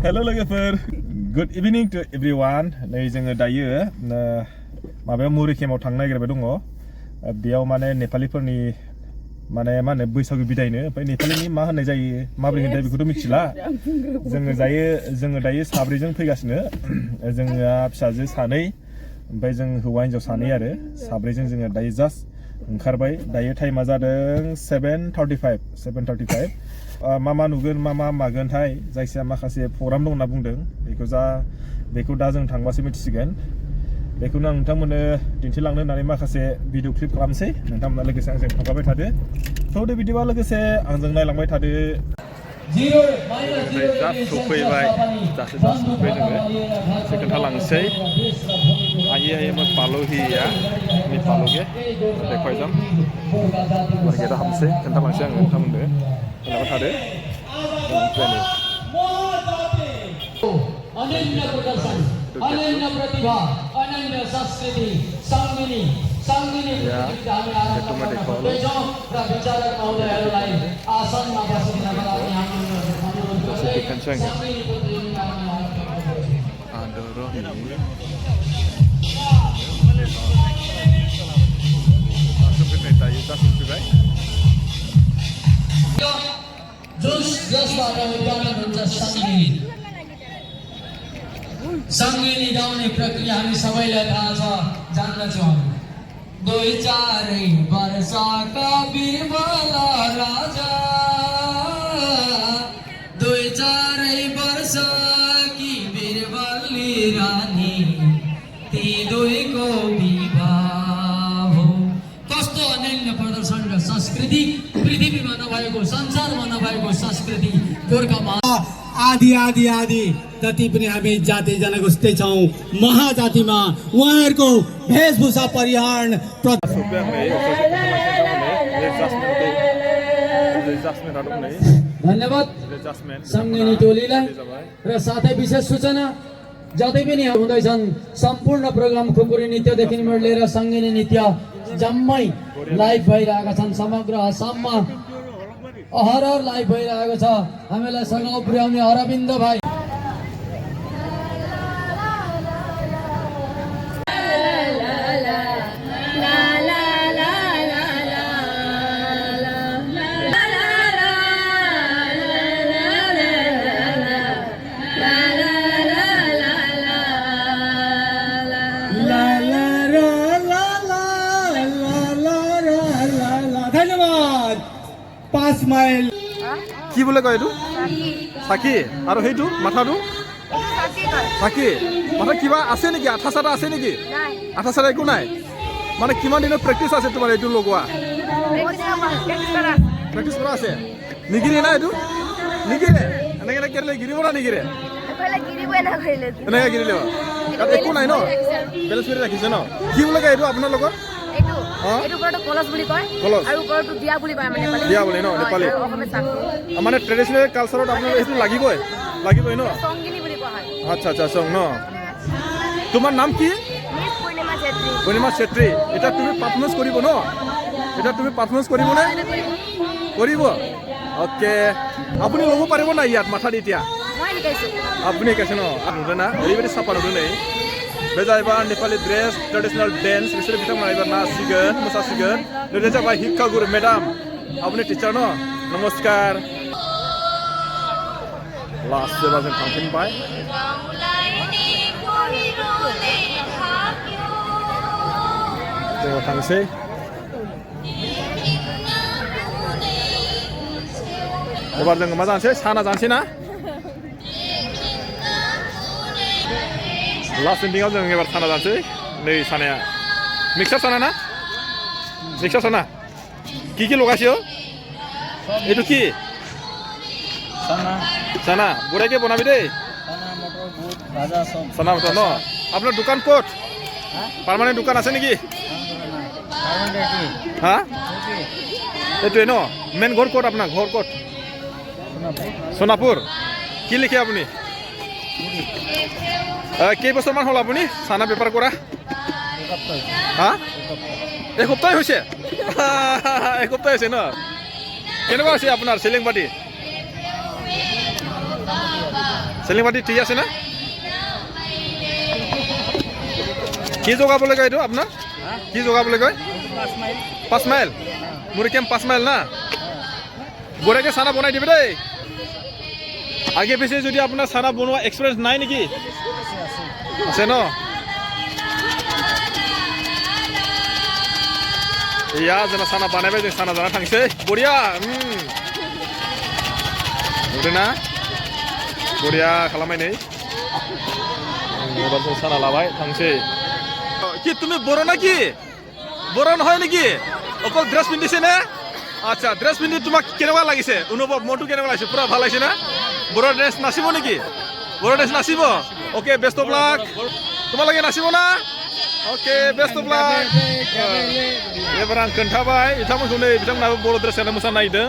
Hello लोगोफोर Good evening to everyone नै जोङो दायो माबायाव मुरि केम्पआव थांनो नागिरबाय दङ बेयाव माने नेपालिफोरनि माने मा होनो बैसागु बिदायनो ओमफ्राय नेपालिनि मा होननाय जायो माबोरै होननाय बेखौथ' मिथिला जोङो दायो साब्रैजों फैगासिनो जोंहा फिसाजो सानै ओमफ्य जों हौवा हिन्जाव सानै आरो साब्रैजों जोङो दायो जास्ट ओंखारबाय दायो टाइमा जादों 7:35 मा नुगोन मा मागोनथाय जायखिया माखासे प्रग्राम दं होनना बुंदों बेखौ दा जों थांबासो मिथिसिगोन बेखौनो आं नोंथांमोननो दिन्थिलांनो होननानै माखासे भिडिअ क्लिप खालामसै नोंथांमोना लोगोसे आंजों थांफाबाय थादो थ' दे बिदिबा लोगोसे आंजों नायलांबाय थादो सफैबाय दासो सफैबाय जोङो खोन्थालांसै आइए मैं पालो ही या नहीं पालोगे देखो एकदम मार्केटआव हाबसै खोन्थालांसै आङो नोंथांमोननो खोन्थाबाय थादो अनन्य प्रदर्शन अनन्य प्रतिभा अनन्य संस्कृति संगिनी प्रतियोगिता हामी आरम्भ गर्छौं र विचारक महोदयहरूलाई आसनमा बस्दिनका लागि हामी अनुरोध गर्दै संगिनी प्रतियोगिता हामी आरम्भ गर्छौं जसबाट उद्घाटन हुन्छ संगिनी गाउने प्रक्रिया हामी सबैलाई थाहा छ जान्दछौँ दुई चारै वर्षका बिरबल राजा दुई चारै वर्षकी बिरबलली रानी ती दुईको विवाह हो कस्तो अनन्य प्रदर्शन र संस्कृति पृथ्वीमा नभएको संसारमा नभएको संस्कृति गोर्खामा आदि जति पनि हामी जाति जनगोष्ठी छौं महाजातिमा उहाँहरूको वेशभूषा परिहार धन्यवाद संगिनी टोलीलाई र साथै विशेष सूचना जति पनि हुँदैछन् सम्पूर्ण प्रोग्राम खुकुरी नृत्यदेखि लिएर संगिनी नृत्य जम्मै लाइभ भइरहेका छन् समग्र असममा अहरहर लाइभ भइरहेको छ हामीलाई सँग पुर्याउने अरविन्द भाइ धन्यवाद 5 माइल কি বলে কয় এইটো চাকি আৰু সেইটো মাথাটো চাকি মাথা কিবা আছে নেকি আঠা চাটা আছে নেকি আঠা চাটা একো নাই মানে কিমান দিনৰ প্ৰেক্টিছ আছে তোমাৰ এইটো লগোৱা প্ৰেক্টিছ কৰা আছে নিগিৰে না এইটো নিগিৰে এনেকৈ কেলে গিৰিব না নিগিৰে এনেকৈ গিৰিলে তাত একো নাই ন বেলেঞ্চ কৰি ৰাখিছে ন কি বলে কয় এইটো আপোনাৰ লগত এটো পৰটো কলস বুলি কয় আৰু পৰটো দিয়া বুলি কয় মানে নেপালী দিয়া বুলি ন নেপালী মানে ট্ৰেডিশনাল কালচাৰত আপোনাৰ এইটো লাগিবই ন সংগিনী বুলি কোৱা হয় আচ্ছা সং ন তোমাৰ নাম কি মিস পূৰ্ণিমা চেত্ৰী এটা তুমি পাৰফৰ্মেন্স কৰিব ন এটা তুমি পাৰফৰ্মেন্স কৰিব নে কৰিব ওকে আপুনি ল'ব পাৰিব না ইয়াত মাথা দি এতিয়া মই শিকাইছো আপুনি শিকাইছে ন আৰু না এৰিবেৰি চাপা নদু নাই बे जाहैबाय नेपाली ड्रेस ट्रेडिशनल डेन्स बिसोर बिथांमोना एबार नाचिगोन मोसासिगोन बे जाबाय हिक्का गुरु मेडाम आपनि टिचार न नमस्कार लास्ट जेब्ला जों थांफिनबाय जोङो थांसै एबार जोङो मा जानोसै साना जानोसै ना लास्ट एन्डिंआव जों एबार साना जानोसै नै सानाया मिक्सार साना ना मिक्सार साना কি লগাইছে এইটো কি চানা বুঢ়াইকে বনাবি দেই চানা মটৰ ন আপোনাৰ দোকান ক'ত পাৰ্মানেণ্ট দোকান আছে নেকি হা এইটোৱে ন মেইন ঘৰ ক'ত আপোনাৰ ঘৰ ক'ত সোণাপুৰ কি লিখে আপুনি কেইবছৰমান হ'ল আপুনি চানা বেপাৰ কৰা হা এসপ্তাহ হৈছে ন কেনেকুৱা আছে আপোনাৰ চেলিং পাতি চেলিং পাতি ঠিক আছে না কি জগাবলৈ কয় এইটো আপোনাৰ কি জগাবলৈ কয় 5 মাইল মুৰি কেম্প 5 মাইল না বঢ়িয়াকৈ চানা বনাই দিবি দেই আগে পিছে যদি আপোনাৰ চানা বনোৱা এক্সপিৰিয়েঞ্চ নাই নেকি আছে ন iya jangan sana panai be sana sana tangse boria udah na boria kalamai nei ebar sana labai tangse ki tumi boro naki boro নহয় নেকি অকল ড্রেস পিন্ধিছে না আচ্ছা ড্রেস পিন্ধি তোমাক কেনেকুৱা লাগিছে অনুভৱ মনটো কেনেকুৱা লাগিছে পুৰা ভাল লাগিছে না বড় ড্রেস নাচিব নেকি বড় ড্রেস নাচিব ওকে বেস্ট অফ লাক তোমালোকে নাচিব না ओके बेस्ट अफ लक एबार आं खोन्थाबाय बिथांमोनखौ नै बिथांमोनाबो बर' ड्रेस गानना मोसानो नागिरदों